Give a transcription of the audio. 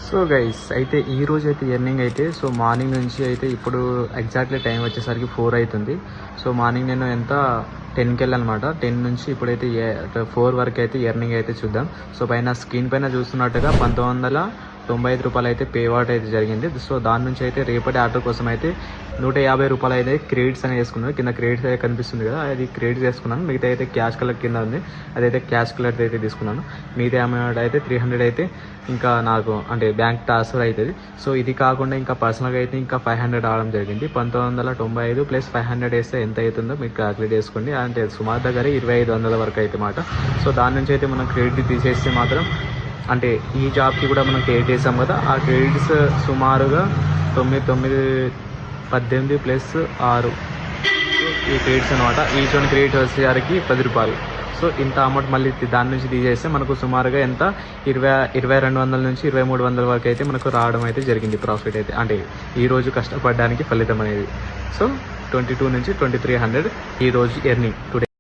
So guys అయితే ఈ రోజు అయితే ఎర్నింగ్ అయితే సో మార్నింగ్ నుంచి అయితే ఇప్పుడు ఎగ్జాక్ట్లీ టైం వచ్చేసరికి 4 అవుతుంది. సో మార్నింగ్ నేను ఎంత 10కి వెళ్ళానమాట. 10 నుంచి ఇప్పుడైతే 4 వరకు అయితే ఎర్నింగ్ అయితే చూద్దాం. సో పైన స్క్రీన్ పైన చూస్తున్నట్టుగా 1995 రూపాయలు అయితే పేవాట్ అయితే జరిగింది. సో దాని నుంచి అయితే రేపటి ఆర్డర్ కోసం అయితే 150 రూపాయలు అయితే క్రెడిట్స్ అని వేసుకున్నాను. కింద క్రెడిట్స్ అయితే కనిపిస్తుంది కదా, అది క్రెడిట్స్ వేసుకున్నాను. మిగతా అయితే క్యాష్ కలర్ కింద ఉంది, అదైతే క్యాష్ కలర్ అయితే తీసుకున్నాను. మిగతా అమౌంట్ అయితే 300 అయితే ఇంకా నాకు అంటే బ్యాంక్ ట్రాన్స్ఫర్ అవుతుంది. సో ఇది కాకుండా ఇంకా పర్సనల్గా అయితే ఇంకా 500 రావడం జరిగింది. 1995 ప్లస్ 500 వేస్తే ఎంత అవుతుందో మీకు క్యాలిక్యులేట్ చేసుకోండి. అంటే సుమారు దగ్గర 2500 వరకు అయితే మాట. సో దాని నుంచి అయితే మనం క్రెడిట్ తీసేస్తే మాత్రం అంటే ఈ జాబ్కి కూడా మనం క్రెడిట్ చేసాం కదా, ఆ క్రెడిట్స్ సుమారుగా 18 ప్లస్ 6 ఈ క్రెడిట్స్ అనమాట. ఈచ్ వన్ క్రెడిట్ వచ్చేసరికి 10 రూపాయలు. సో ఇంత అమౌంట్ మళ్ళీ దాని నుంచి తీసేస్తే మనకు సుమారుగా ఎంత 2200 నుంచి 2300 వరకు అయితే మనకు రావడం అయితే జరిగింది ప్రాఫిట్ అయితే, అంటే ఈరోజు కష్టపడడానికి ఫలితం అనేది. సో 22 నుంచి 2300 ఈరోజు ఎర్నింగ్ టుడే.